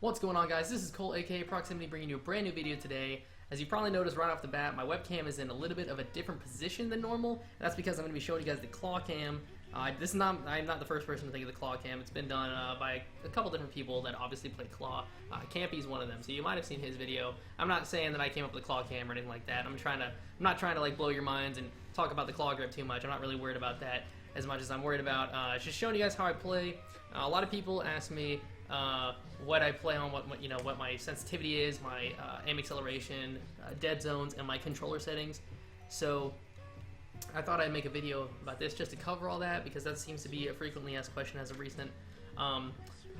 What's going on, guys? This is Cole, aka Proximitty, bringing you a brand new video today. As you probably noticed right off the bat, my webcam is in a little bit of a different position than normal. And that's because I'm going to be showing you guys the claw cam. I'm not the first person to think of the claw cam. It's been done by a couple different people that obviously play claw. Campy's one of them, so you might have seen his video. I'm not saying that I came up with the claw cam or anything like that. I'm not trying to like blow your minds and talk about the claw grip too much. I'm not really worried about that as much as I'm worried about just showing you guys how I play. A lot of people ask me what I play on, what my sensitivity is, my aim acceleration, dead zones, and my controller settings. So I thought I'd make a video about this just to cover all that, because that seems to be a frequently asked question as of recent.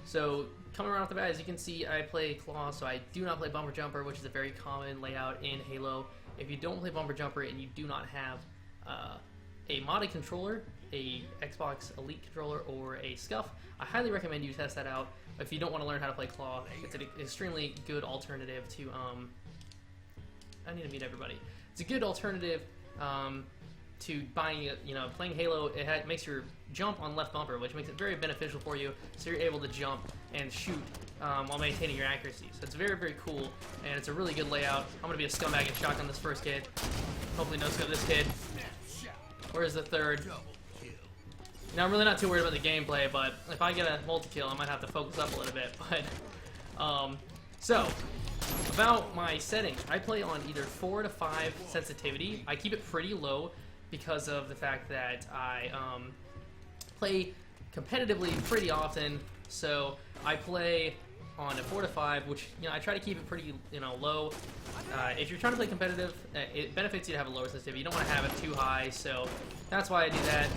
So coming around off the bat, as you can see, I play claw, so I do not play bumper jumper, which is a very common layout in Halo. If you don't play bumper jumper and you do not have a modded controller, a Xbox Elite controller, or a Scuff, I highly recommend you test that out. If you don't want to learn how to play claw, it's an extremely good alternative to I need to meet everybody. It's a good alternative to buying, playing Halo. It makes your jump on left bumper, which makes it very beneficial for you, so you're able to jump and shoot while maintaining your accuracy. So it's very, very cool, and it's a really good layout. I'm going to be a scumbag and shotgun this first kid. Hopefully no scope this kid. Where's the third? Now, I'm really not too worried about the gameplay, but if I get a multi-kill, I might have to focus up a little bit. But, so, about my settings, I play on either 4 to 5 sensitivity. I keep it pretty low because of the fact that I play competitively pretty often. So, I play on a 4 to 5, which, I try to keep it pretty, low. If you're trying to play competitive, it benefits you to have a lower sensitivity. You don't want to have it too high, so that's why I do that.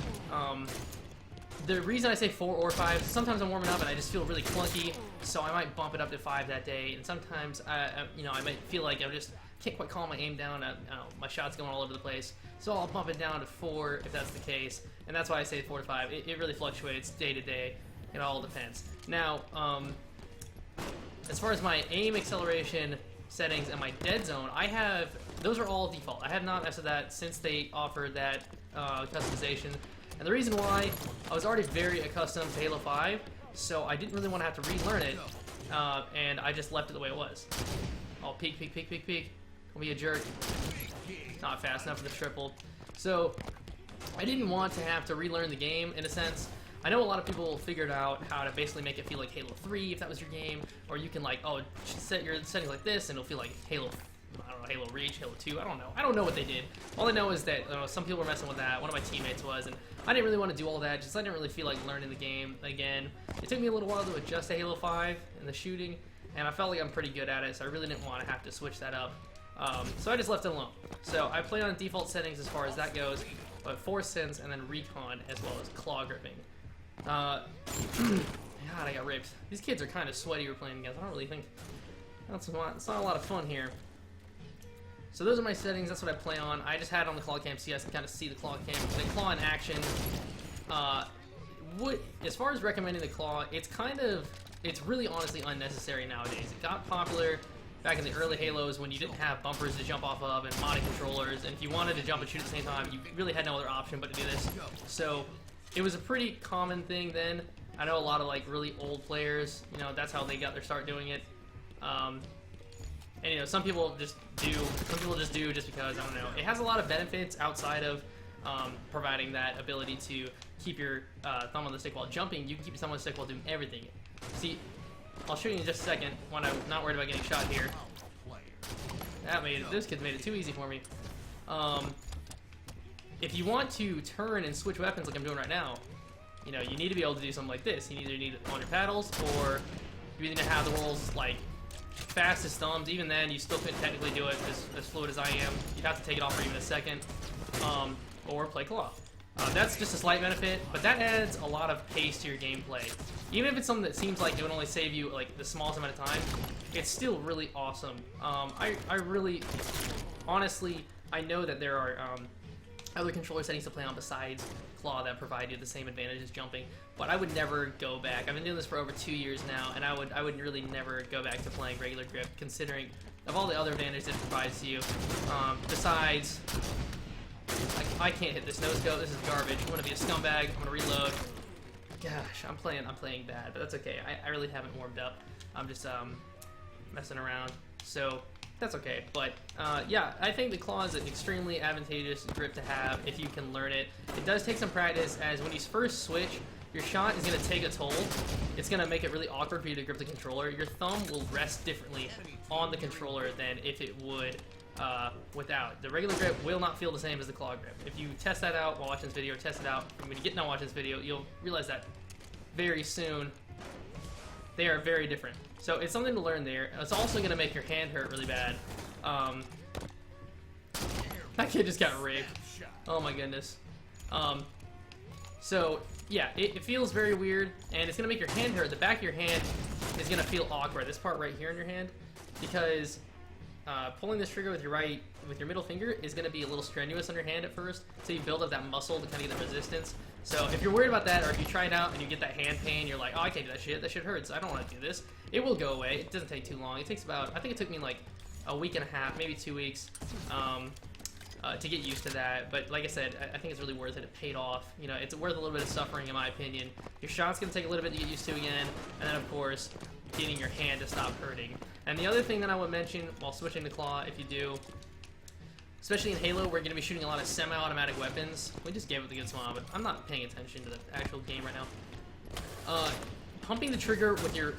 The reason I say 4 or 5, sometimes I'm warming up and I just feel really clunky, so I might bump it up to 5 that day. And sometimes, I might feel like I just can't quite calm my aim down. My shot's going all over the place, so I'll bump it down to 4 if that's the case. And that's why I say 4 to 5. It really fluctuates day to day. It all depends. Now, as far as my aim acceleration settings and my dead zone, those are all default. I have not messed with that since they offered that customization. And the reason why, I was already very accustomed to Halo 5, so I didn't really want to have to relearn it, and I just left it the way it was. Oh, peek, peek, peek, peek, peek. Don't be a jerk. Not fast enough for the triple. So, I didn't want to have to relearn the game, in a sense. I know a lot of people figured out how to basically make it feel like Halo 3, if that was your game, or you can, set your settings like this, and it'll feel like Halo, Halo Reach, Halo 2, I don't know. I don't know what they did. All I know is that some people were messing with that. One of my teammates was, and I didn't really want to do all that, I didn't really feel like learning the game again. It took me a little while to adjust to Halo 5 and the shooting, and I felt like I'm pretty good at it, so I really didn't want to have to switch that up. So I just left it alone. So I play on default settings as far as that goes, but Force Sense and then Recon as well as claw gripping. God, I got raped. These kids are kind of sweaty we're playing against. I don't really think it's not a lot of fun here. So those are my settings. That's what I play on. I just had it on the claw cam so you guys can kind of see the claw cam. The claw in action. As far as recommending the claw, it's really honestly unnecessary nowadays. It got popular back in the early Halos when you didn't have bumpers to jump off of and modded controllers, and if you wanted to jump and shoot at the same time, you really had no other option but to do this. So it was a pretty common thing then. I know a lot of really old players, that's how they got their start doing it. And some people just do. Some people just do just because, I don't know. It has a lot of benefits outside of providing that ability to keep your thumb on the stick while jumping. You can keep your thumb on the stick while doing everything. See, I'll show you in just a second when I'm not worried about getting shot here. This kid made it too easy for me. If you want to turn and switch weapons like I'm doing right now, you need to be able to do something like this. You either need it on your paddles, or you need to have the rolls fast as thumbs. Even then, you still couldn't technically do it as fluid as I am. You'd have to take it off for even a second, or play claw. That's just a slight benefit, but that adds a lot of pace to your gameplay. Even if it's something that seems like it would only save you the smallest amount of time, it's still really awesome. I really, honestly, I know that there are other controller settings to play on besides claw that provide you the same advantage as jumping, but I would never go back. I've been doing this for over 2 years now, and I would really never go back to playing regular grip, considering of all the other advantages it provides to you. Besides, I can't hit this no scope. This is garbage. I'm gonna be a scumbag. I'm gonna reload. gosh, I'm playing bad, but that's okay. I really haven't warmed up. I'm just messing around, so that's okay. But yeah, I think the claw is an extremely advantageous grip to have if you can learn it. It does take some practice, as when you first switch, your shot is going to take a toll. It's going to make it really awkward for you to grip the controller. Your thumb will rest differently on the controller than if it would without. The regular grip will not feel the same as the claw grip. If you test that out while watching this video, or test it out when you get done watching this video, you'll realize that very soon. They are very different. So it's something to learn there. It's also going to make your hand hurt really bad. That kid just got rigged. Oh my goodness. So yeah, it feels very weird, and it's going to make your hand hurt. The back of your hand is going to feel awkward. This part right here in your hand, because pulling this trigger with your middle finger is going to be a little strenuous on your hand at first, so you build up that muscle to kind of get the resistance. So if you're worried about that, or if you try it out and you get that hand pain, you're like, oh, I can't do that shit hurts, I don't want to do this. It will go away. It doesn't take too long. It takes about, I think it took me like a week and a half, maybe 2 weeks, to get used to that. But like I said, I think it's really worth it. It paid off. You know, it's worth a little bit of suffering in my opinion. Your shot's going to take a little bit to get used to again, and then of course, getting your hand to stop hurting. And the other thing that I would mention while switching to claw, if you do, especially in Halo, we're going to be shooting a lot of semi-automatic weapons. We just gave it the good smile, but I'm not paying attention to the actual game right now. Pumping the trigger with your...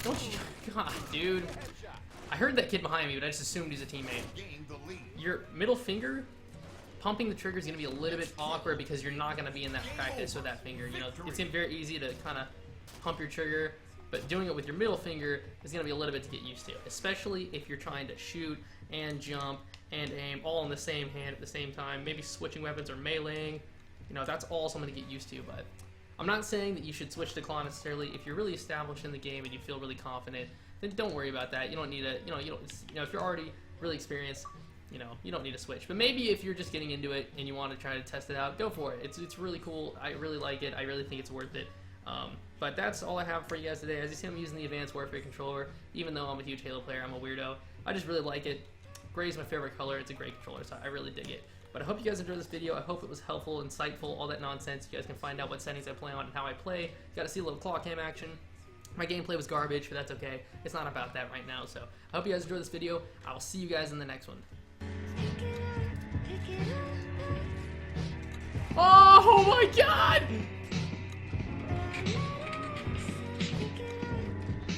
Don't you... God, dude. I heard that kid behind me, but I just assumed he's a teammate. Your middle finger, pumping the trigger is going to be a little bit awkward because you're not going to be in that practice with that finger. You know, it's very easy to kind of pump your trigger, but doing it with your middle finger is going to be a little bit to get used to, especially if you're trying to shoot and jump and aim all in the same hand at the same time, maybe switching weapons or meleeing. You know, that's all something to get used to, but I'm not saying that you should switch to claw necessarily. If you're really established in the game and you feel really confident, then don't worry about that. You don't need to, if you're already really experienced, you don't need to switch. But maybe if you're just getting into it and you want to try to test it out, go for it. It's really cool. I really like it. I really think it's worth it. But that's all I have for you guys today. As you see, I'm using the Advanced Warfare controller. Even though I'm a huge Halo player, I'm a weirdo. I just really like it. Gray is my favorite color. It's a great controller, so I really dig it. But I hope you guys enjoyed this video. I hope it was helpful, insightful, all that nonsense. You guys can find out what settings I play on and how I play. You got to see a little claw cam action. My gameplay was garbage, but that's okay. It's not about that right now, so I hope you guys enjoyed this video. I will see you guys in the next one. Oh my god!